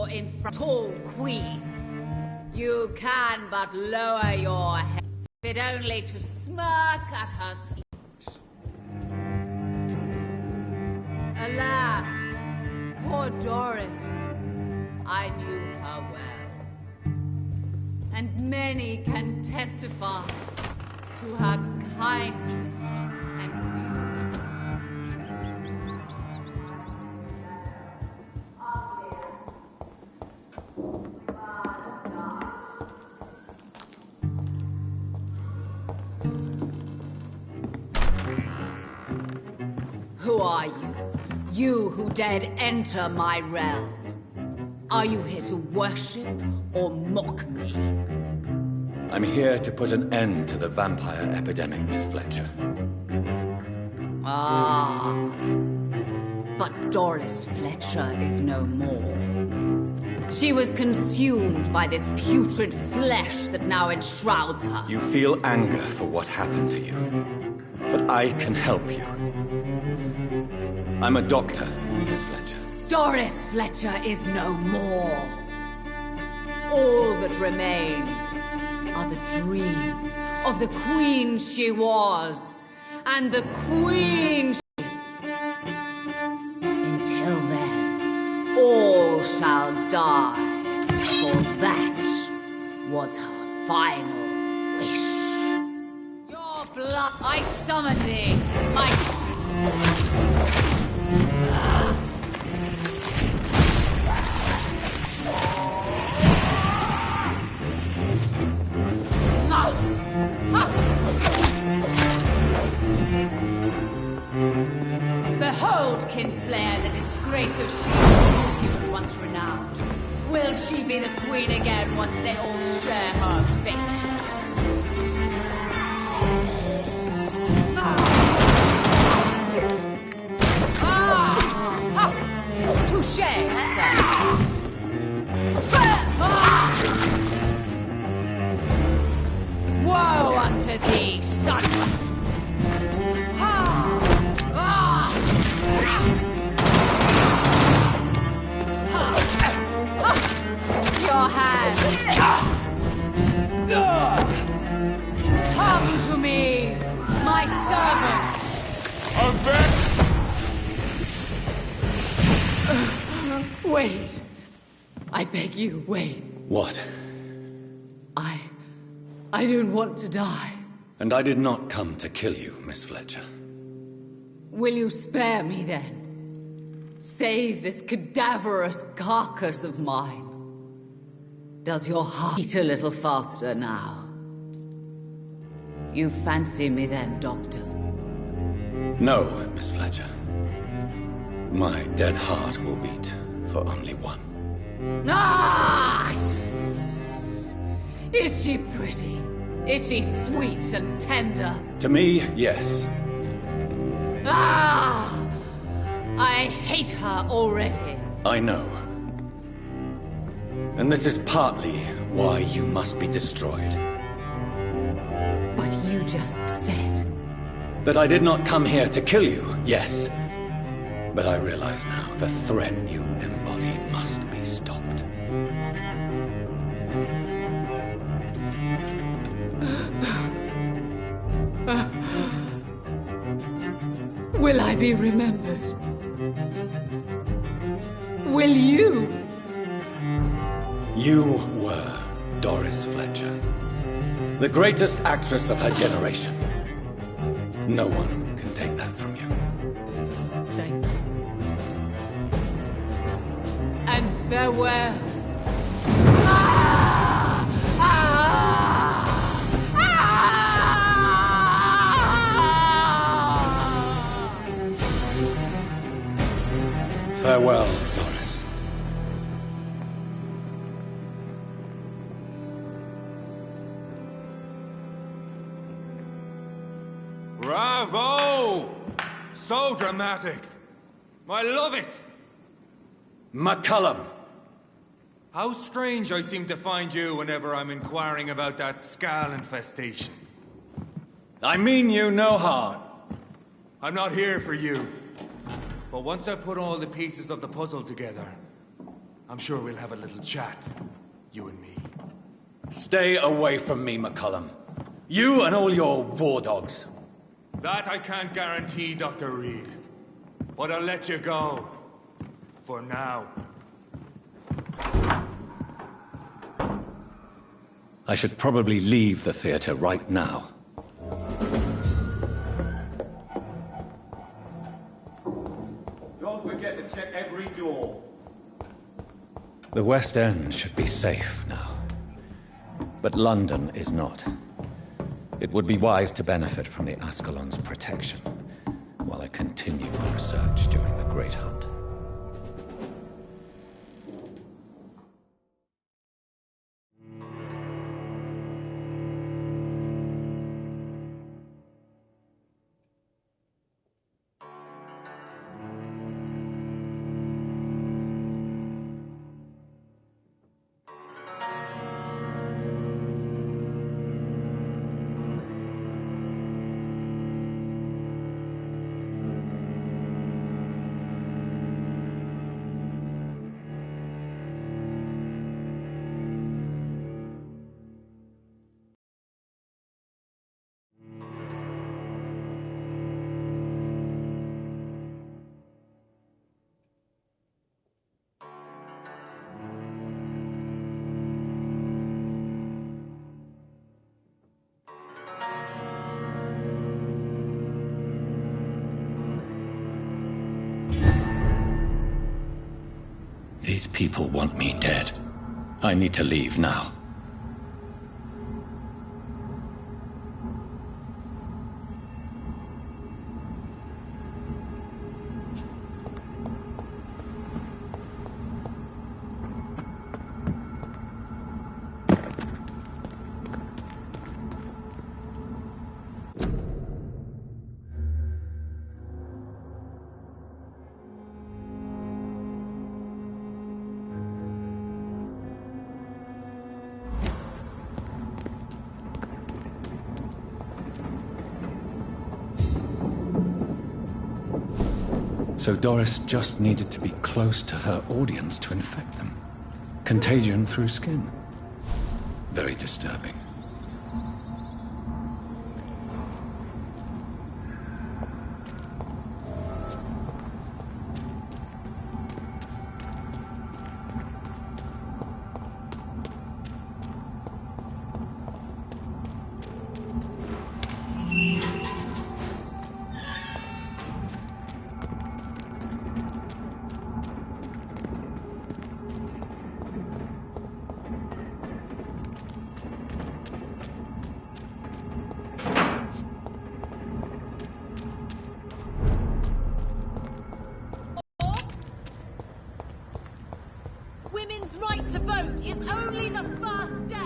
in front, tall queen. You can but lower your head, fit only to smirk at her speech. Alas, poor Doris, I knew her well, and many can testify to her kindness and Who are you? You who dared enter my realm. Are you here to worship or mock me? I'm here to put an end to the vampire epidemic, Miss Fletcher. Ah. But Doris Fletcher is no more. She was consumed by this putrid flesh that now enshrouds her. You feel anger for what happened to you. But I can help you. I'm a doctor, Miss Fletcher. Doris Fletcher is no more. All that remains are the dreams of the queen she was, and the queen she... Until then, all shall die, for that was her final wish. Your blood, I summon thee, my... Behold, Kinslayer, the disgrace of she whose beauty was once renowned. Will she be the queen again once they all share her fate? Touché, sir. Woe unto thee, son! Your hand! Come to me, my servants! Wait. I beg you, wait. What? I don't want to die. And I did not come to kill you, Miss Fletcher. Will you spare me, then? Save this cadaverous carcass of mine. Does your heart beat a little faster now? You fancy me then, Doctor? No, Miss Fletcher. My dead heart will beat for only one. Ah! Is she pretty? Is she sweet and tender? To me, yes. Ah! I hate her already. I know. And this is partly why you must be destroyed. But you just said... That I did not come here to kill you, yes. But I realize now the threat you embody must be stopped. Will I be remembered? Will you? You were Doris Fletcher, the greatest actress of her generation. No one can take that from you. Thank you. And farewell. Ah! Ah! Ah! Farewell, Doris. Bravo! So dramatic. I love it. McCullum! How strange I seem to find you whenever I'm inquiring about that Skal infestation. I mean you no harm. I'm not here for you. But once I've put all the pieces of the puzzle together, I'm sure we'll have a little chat, you and me. Stay away from me, McCullum. You and all your war dogs. That I can't guarantee, Dr. Reed. But I'll let you go. For now. I should probably leave the theater right now. Don't forget to check every door. The West End should be safe now. But London is not. It would be wise to benefit from the Ascalon's protection while I continue my research during the Great Hunt. These people want me dead. I need to leave now. So Doris just needed to be close to her audience to infect them. Contagion through skin. Very disturbing. Women's right to vote is only the first step.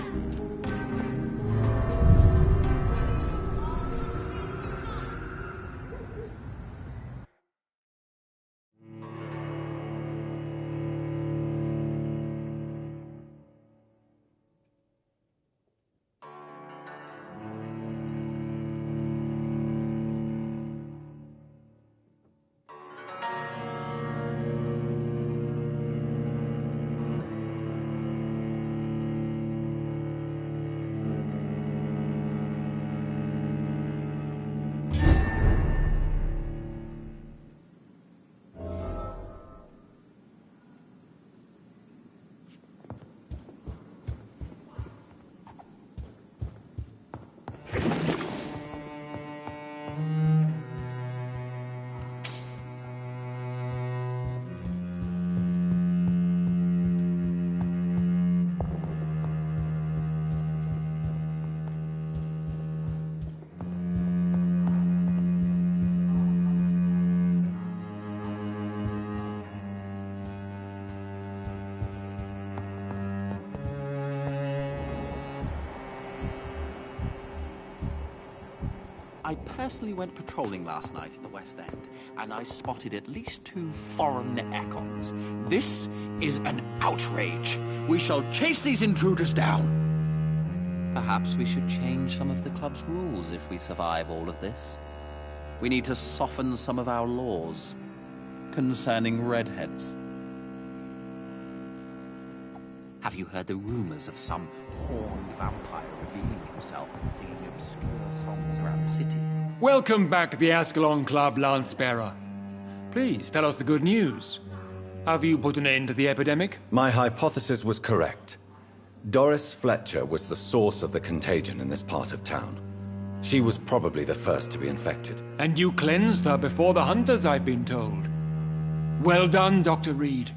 I personally went patrolling last night in the West End, and I spotted at least 2 foreign echoes. This is an outrage. We shall chase these intruders down. Perhaps we should change some of the club's rules if we survive all of this. We need to soften some of our laws concerning redheads. Have you heard the rumors of some horned vampire revealing himself and singing obscure songs around the city? Welcome back to the Ascalon Club, Lance-Bearer. Please, tell us the good news. Have you put an end to the epidemic? My hypothesis was correct. Doris Fletcher was the source of the contagion in this part of town. She was probably the first to be infected. And you cleansed her before the hunters, I've been told. Well done, Dr. Reed.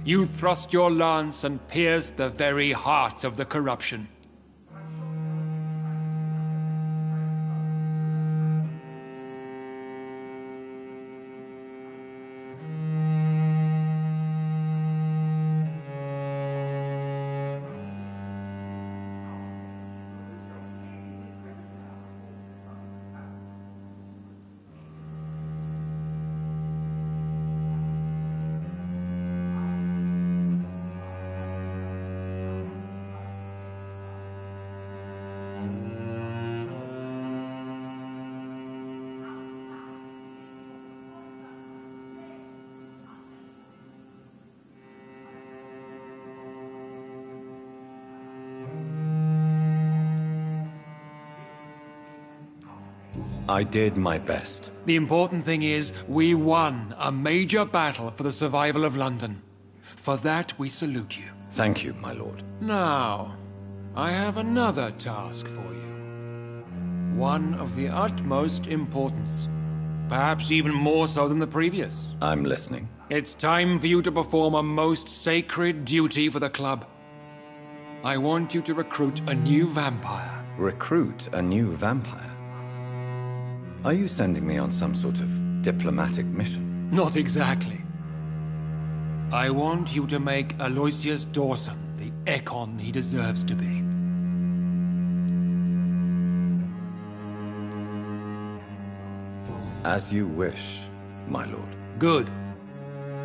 You thrust your lance and pierced the very heart of the corruption. I did my best. The important thing is, we won a major battle for the survival of London. For that, we salute you. Thank you, my lord. Now, I have another task for you. One of the utmost importance. Perhaps even more so than the previous. I'm listening. It's time for you to perform a most sacred duty for the club. I want you to recruit a new vampire. Recruit a new vampire? Are you sending me on some sort of diplomatic mission? Not exactly. I want you to make Aloysius Dawson the Ekon he deserves to be. As you wish, my lord. Good.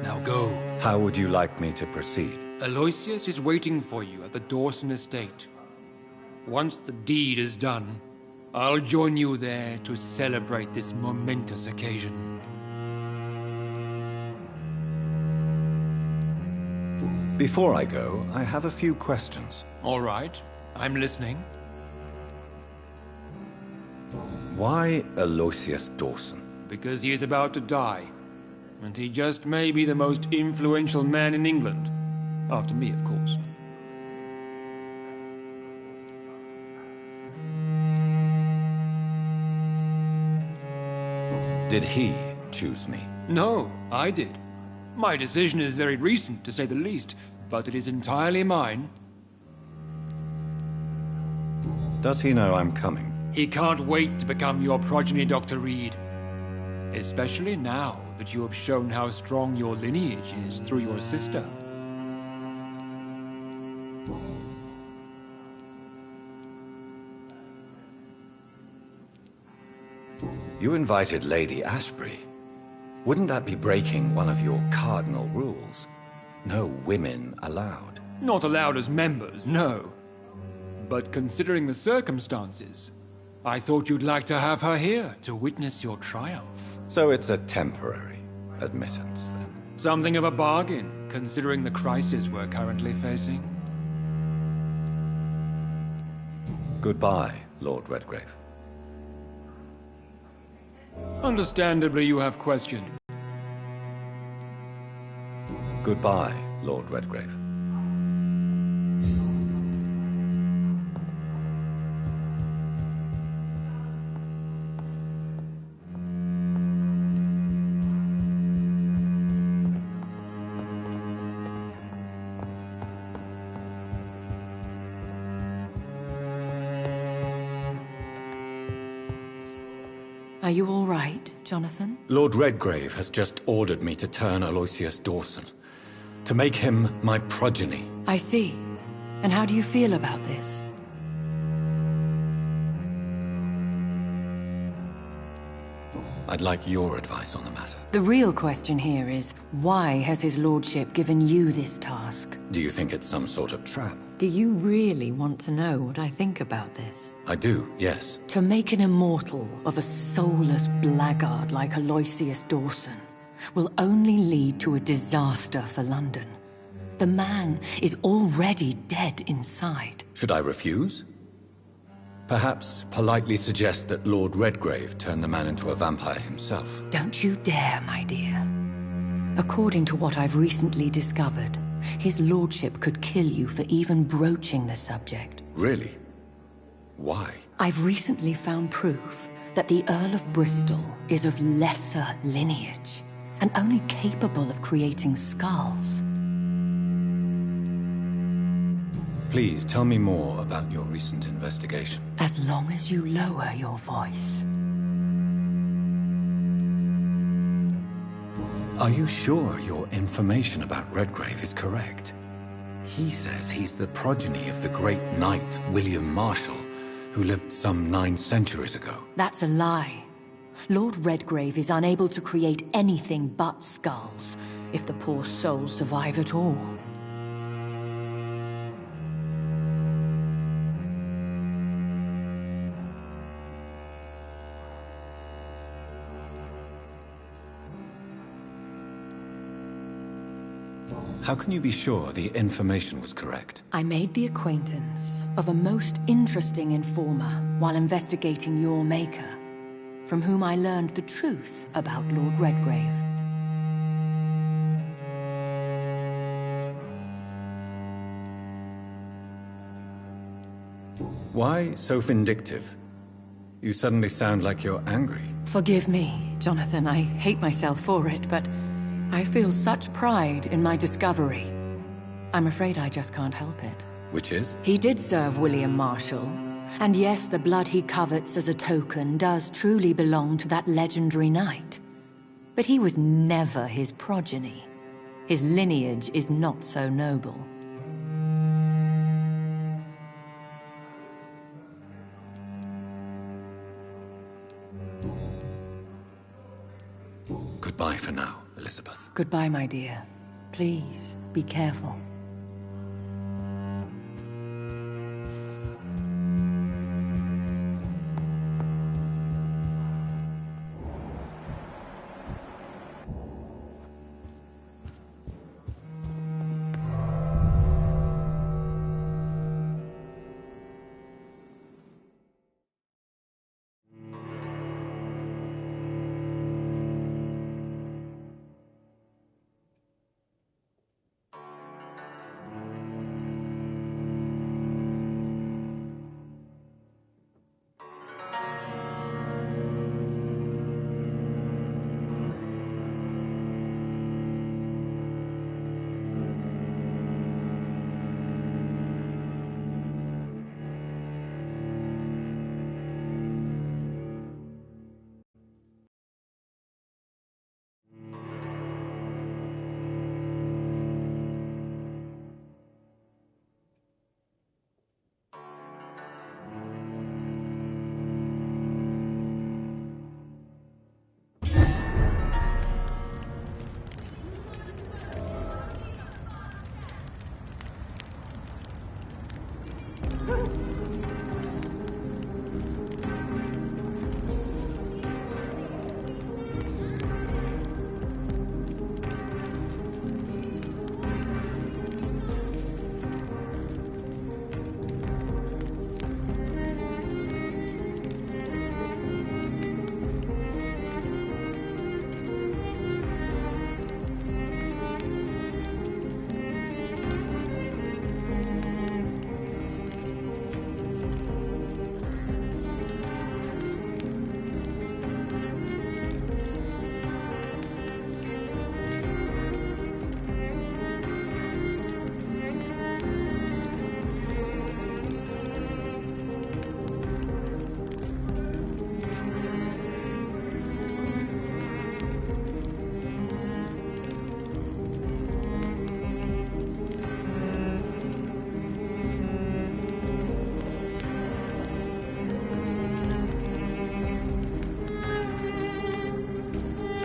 Now go. How would you like me to proceed? Aloysius is waiting for you at the Dawson estate. Once the deed is done, I'll join you there to celebrate this momentous occasion. Before I go, I have a few questions. All right, I'm listening. Why Aloysius Dawson? Because he is about to die, and he just may be the most influential man in England. After me, of course. Did he choose me? No, I did. My decision is very recent, to say the least, but it is entirely mine. Does he know I'm coming? He can't wait to become your progeny, Dr. Reed. Especially now that you have shown how strong your lineage is through your sister. You invited Lady Ashbury. Wouldn't that be breaking one of your cardinal rules? No women allowed. Not allowed as members, no. But considering the circumstances, I thought you'd like to have her here to witness your triumph. So it's a temporary admittance, then? Something of a bargain, considering the crisis we're currently facing. Goodbye, Lord Redgrave. Understandably, you have questioned. Goodbye, Lord Redgrave. Are you all right, Jonathan? Lord Redgrave has just ordered me to turn Aloysius Dawson. To make him my progeny. I see. And how do you feel about this? I'd like your advice on the matter. The real question here is, why has his lordship given you this task? Do you think it's some sort of trap? Do you really want to know what I think about this? I do, yes. To make an immortal of a soulless blackguard like Aloysius Dawson will only lead to a disaster for London. The man is already dead inside. Should I refuse? Perhaps politely suggest that Lord Redgrave turned the man into a vampire himself. Don't you dare, my dear. According to what I've recently discovered, his lordship could kill you for even broaching the subject. Really? Why? I've recently found proof that the Earl of Bristol is of lesser lineage, and only capable of creating skulls. Please tell me more about your recent investigation. As long as you lower your voice. Are you sure your information about Redgrave is correct? He says he's the progeny of the great knight William Marshall, who lived some 9 centuries ago. That's a lie. Lord Redgrave is unable to create anything but skulls, if the poor soul survive at all. How can you be sure the information was correct? I made the acquaintance of a most interesting informer while investigating your maker, from whom I learned the truth about Lord Redgrave. Why so vindictive? You suddenly sound like you're angry. Forgive me, Jonathan. I hate myself for it, but I feel such pride in my discovery. I'm afraid I just can't help it. Which is? He did serve William Marshall. And yes, the blood he covets as a token does truly belong to that legendary knight. But he was never his progeny. His lineage is not so noble. Goodbye for now, Elizabeth. Goodbye, my dear. Please, be careful.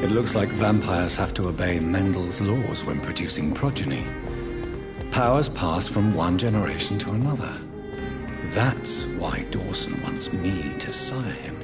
It looks like vampires have to obey Mendel's laws when producing progeny. Powers pass from one generation to another. That's why Dawson wants me to sire him.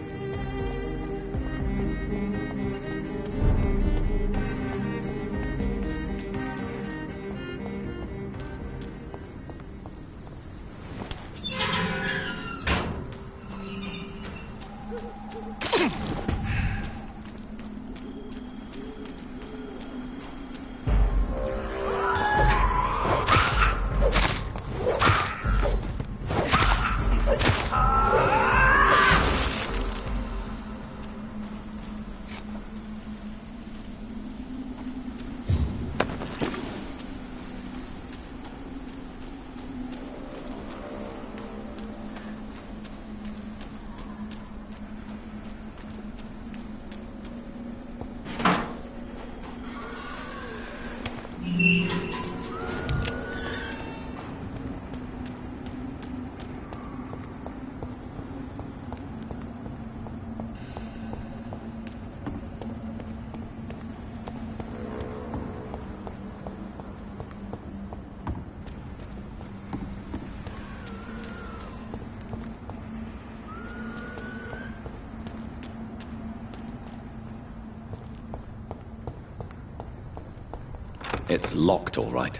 It's locked, all right.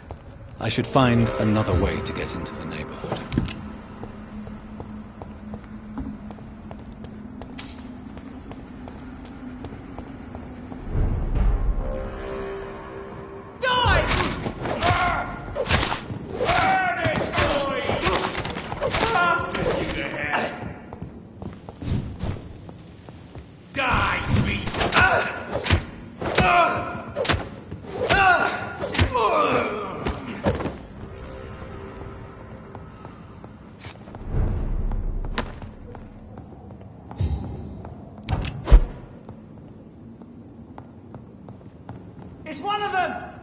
I should find another way to get into the neighborhood. It's one of them!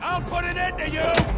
I'll put it into you!